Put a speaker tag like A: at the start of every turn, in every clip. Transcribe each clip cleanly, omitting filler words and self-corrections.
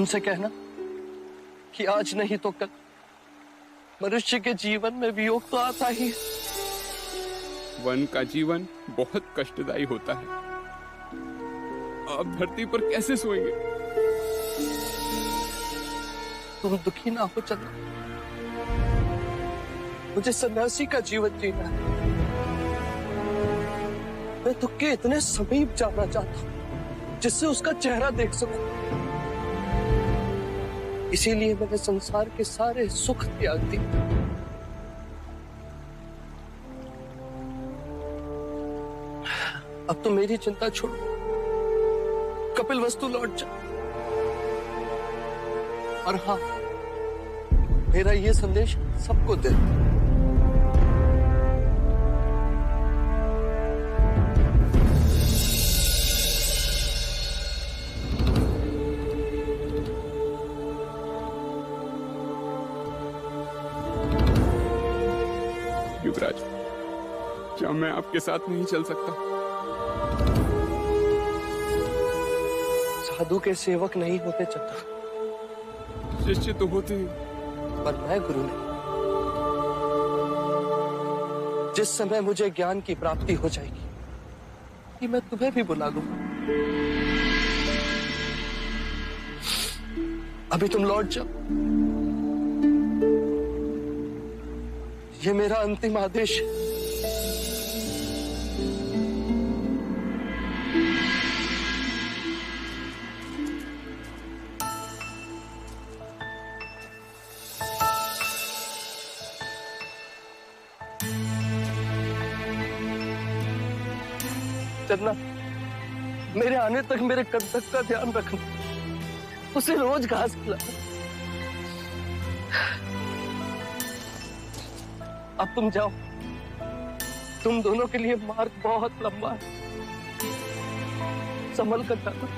A: उनसे कहना कि आज नहीं तो कल मनुष्य के जीवन में वियोग तो आता ही।
B: वन का जीवन बहुत कष्टदायी होता है। आप धरती पर कैसे सोएंगे?
A: तुम दुखी ना हो चंदा, मुझे सन्यासी का जीवन जीना है। मैं दुख के इतने समीप जाना चाहता हूं जिससे उसका चेहरा देख सकूं। इसीलिए मैंने संसार के सारे सुख त्याग दिए। अब तो मेरी चिंता छोड़ो, कपिलवस्तु लौट जा। और हाँ, मेरा ये संदेश सबको दे।
B: युवराज, क्या मैं आपके साथ नहीं चल सकता?
A: साधु के सेवक नहीं होते चंदा,
B: शिष्य तो होते हैं,
A: पर मैं गुरु नहीं। जिस समय मुझे ज्ञान की प्राप्ति हो जाएगी कि मैं तुम्हें भी बुला लूंगा। अभी तुम लौट जाओ, ये मेरा अंतिम आदेश है। चन्ना, मेरे आने तक मेरे कंटक का ध्यान रखना, उसे रोज घास खिलाना। अब तुम जाओ, तुम दोनों के लिए मार्ग बहुत लंबा है, संभल कर जाना।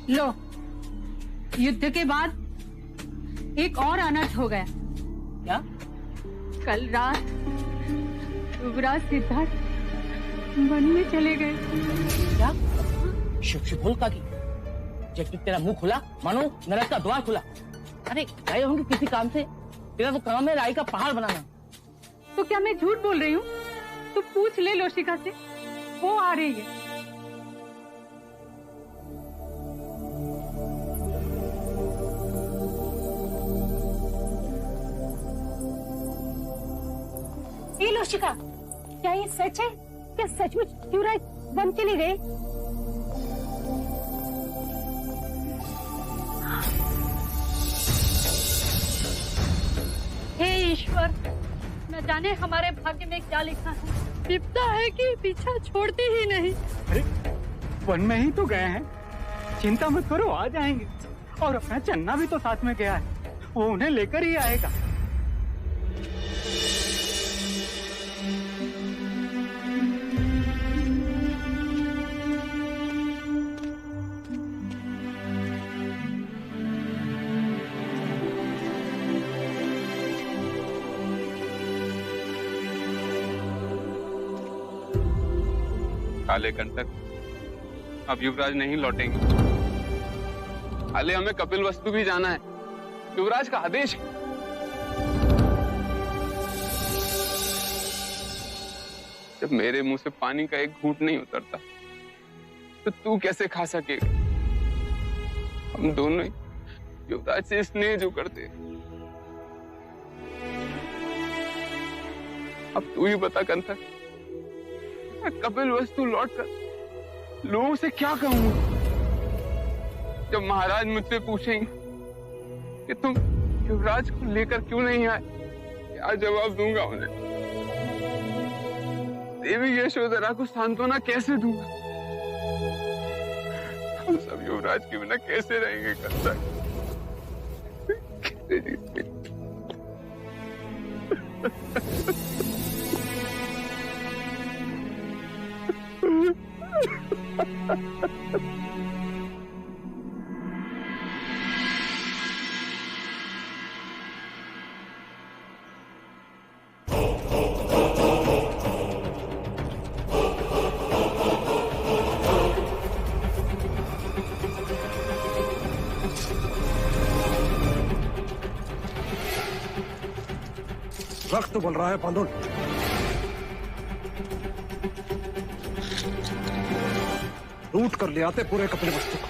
C: लो, युद्ध के बाद एक और अनर्थ हो गया।
D: क्या?
C: कल रात युवराज सिद्धार्थ वन में चले गए।
D: क्या? शिव बोल का की जब तेरा मुंह खुला मानो नरक का द्वार खुला। अरे गए होंगे किसी काम से, तेरा तो काम है राई का पहाड़ बनाना।
C: तो क्या मैं झूठ बोल रही हूँ? तो पूछ ले लोशिका से, वो आ रही है।
E: लोशिका, क्या ये सच है? क्या सचमुच युवराज वन चले गए?
C: हे ईश्वर, न जाने हमारे भाग्य में क्या लिखा है। विपदा है कि पीछा छोड़ती ही नहीं।
F: अरे वन में ही तो गए हैं, चिंता मत करो, आ जाएंगे। और अपना चन्ना भी तो साथ में गया है, वो उन्हें लेकर ही आएगा।
B: काले कंटक, अब युवराज नहीं लौटेंगे। काले, हमें कपिलवस्तु भी जाना है, युवराज का आदेश है। जब मेरे मुंह से पानी का एक घूंट नहीं उतरता तो तू कैसे खा सकेगा? हम दोनों ही युवराज से स्नेह जो करते। अब तू ही बता कंटक, कपिलवस्तु लौटकर लोगों से क्या कहूंगा? जब महाराज मुझसे पूछेंगे कि तुम युवराज को लेकर क्यों नहीं आए, क्या जवाब दूंगा उन्हें? देवी यशोधरा को सांत्वना कैसे दूंगा? हम सब युवराज के बिना कैसे रहेंगे कंसा? कैसे जीतेंगे?
A: रक्त बोल रहा है पांडुल। लूट कर ले आते पूरे कपिलवस्तु को।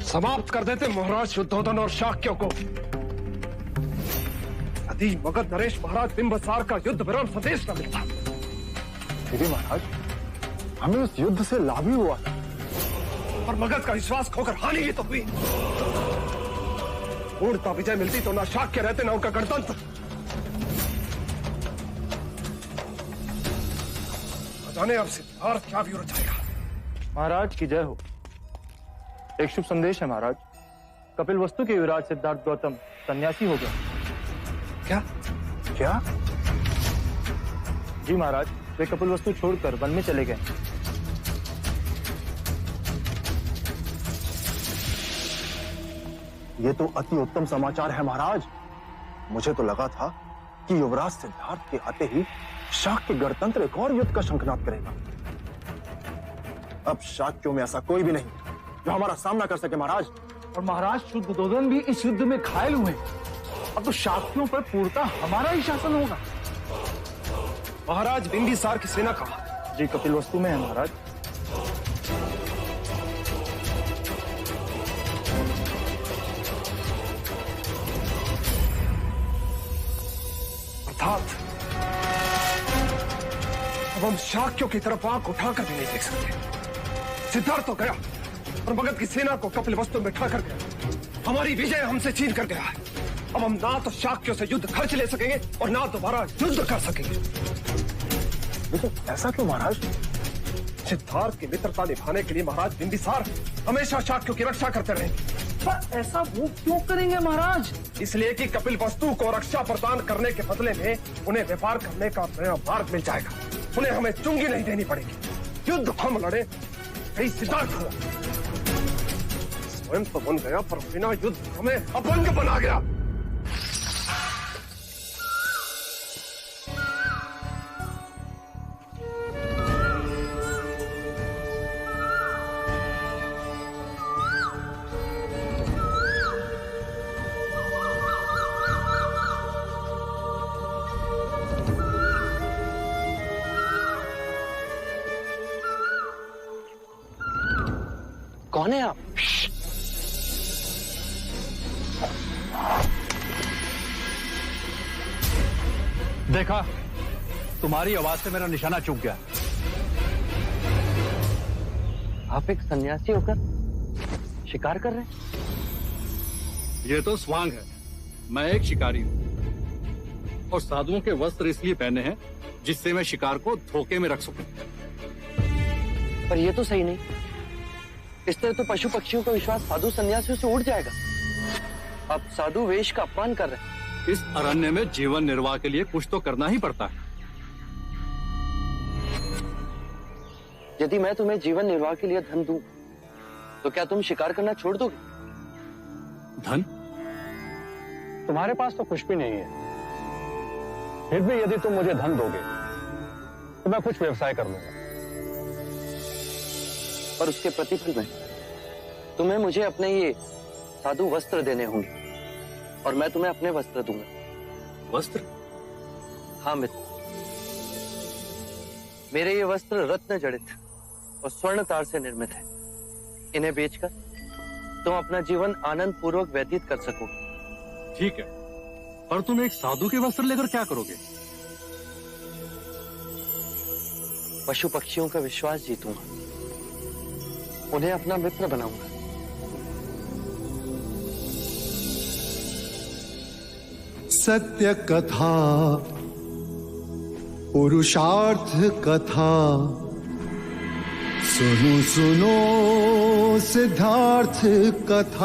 A: समाप्त कर देते महाराज शुद्धोधन और शाक्य को। यदि मगध नरेश महाराज बिंबसार का युद्ध विराम संदेश न मिलता।
G: फिर महाराज, हमें उस युद्ध से लाभ ही हुआ था,
A: और मगध का विश्वास खोकर हानि ही तो हुई। पूर्णता विजय मिलती तो ना शाक्य रहते ना उनका गणतंत्र। जाने अब सिद्धार्थ क्या भी रचाएगा।
G: महाराज की जय हो। एक शुभ संदेश है महाराज। कपिलवस्तु के युवराज सिद्धार्थ गौतम सन्यासी हो गए।
A: क्या
G: क्या? जी महाराज, वे कपिलवस्तु छोड़कर वन में चले गए। ये तो अति उत्तम समाचार है महाराज। मुझे तो लगा था कि युवराज सिद्धार्थ के आते ही शाक्य गणतंत्र एक और युद्ध का शंखनाद करेगा। अब शाक्यों में ऐसा कोई भी नहीं जो हमारा सामना कर सके महाराज।
F: और महाराज शुद्धोधन भी इस युद्ध में घायल हुए। अब तो शाक्यों पर पूर्णतः हमारा ही शासन होगा।
A: महाराज बिंबिसार की सेना कहाँ?
G: जी कपिलवस्तु में है महाराज।
A: अर्थात अब हम शाक्यों की तरफ आंख उठाकर भी नहीं देख सकते। सिद्धार्थ तो गया और मगध की सेना को कपिलवस्तु में खड़ा कर गया। हमारी विजय हमसे छीन कर गया है। अब हम ना तो शाक्यों से युद्ध खर्च ले सकेंगे और ना दोबारा युद्ध कर सकेंगे।
G: लेकिन ऐसा क्यों महाराज?
A: सिद्धार्थ की मित्रता निभाने के लिए महाराज बिंबिसार हमेशा शाक्यों की रक्षा करते रहे।
F: पर ऐसा वो क्यों करेंगे महाराज?
A: इसलिए कि कपिलवस्तु को रक्षा प्रदान करने के बदले में उन्हें व्यापार करने का नया मार्ग मिल जाएगा। उन्हें हमें चुंगी नहीं देनी पड़ेगी। युद्ध हम लड़े, यही सिद्धार्थ हुआ। स्वयं तो बन गया पर बिना युद्ध हमें अपंग बना गया।
D: कौन है आप?
H: देखा, तुम्हारी आवाज से मेरा निशाना चूक गया।
D: आप एक सन्यासी होकर शिकार कर रहे हैं?
H: ये तो स्वांग है, मैं एक शिकारी हूं और साधुओं के वस्त्र इसलिए पहने हैं जिससे मैं शिकार को धोखे में रख सकूं।
D: पर ये तो सही नहीं। इस तरह तो पशु पक्षियों का विश्वास साधु सन्यासियों से उड़ जाएगा। आप साधु वेश का अपमान कर रहे हैं।
H: इस अरण्य में जीवन निर्वाह के लिए कुछ तो करना ही पड़ता है।
D: यदि मैं तुम्हें जीवन निर्वाह के लिए धन दूं, तो क्या तुम शिकार करना छोड़ दोगे?
H: धन?
I: तुम्हारे पास तो कुछ भी नहीं है। फिर भी यदि तुम मुझे धन दोगे तो मैं कुछ व्यवसाय कर लूंगा।
D: पर उसके प्रतिफल में तुम्हें मुझे अपने ये साधु वस्त्र देने होंगे और मैं तुम्हें अपने वस्त्र दूंगा।
H: वस्त्र?
D: हाँ मित्र, मेरे ये वस्त्र रत्न जड़ित और स्वर्ण तार से निर्मित है। इन्हें बेचकर तुम अपना जीवन आनंद पूर्वक व्यतीत कर सकोगे।
H: ठीक है, पर तुम एक साधु के वस्त्र लेकर क्या करोगे?
D: पशु पक्षियों का विश्वास जीतूंगा, उन्हें अपना मित्र बनाऊंगा।
J: सत्य कथा, पुरुषार्थ कथा, सुनो सुनो सिद्धार्थ कथा।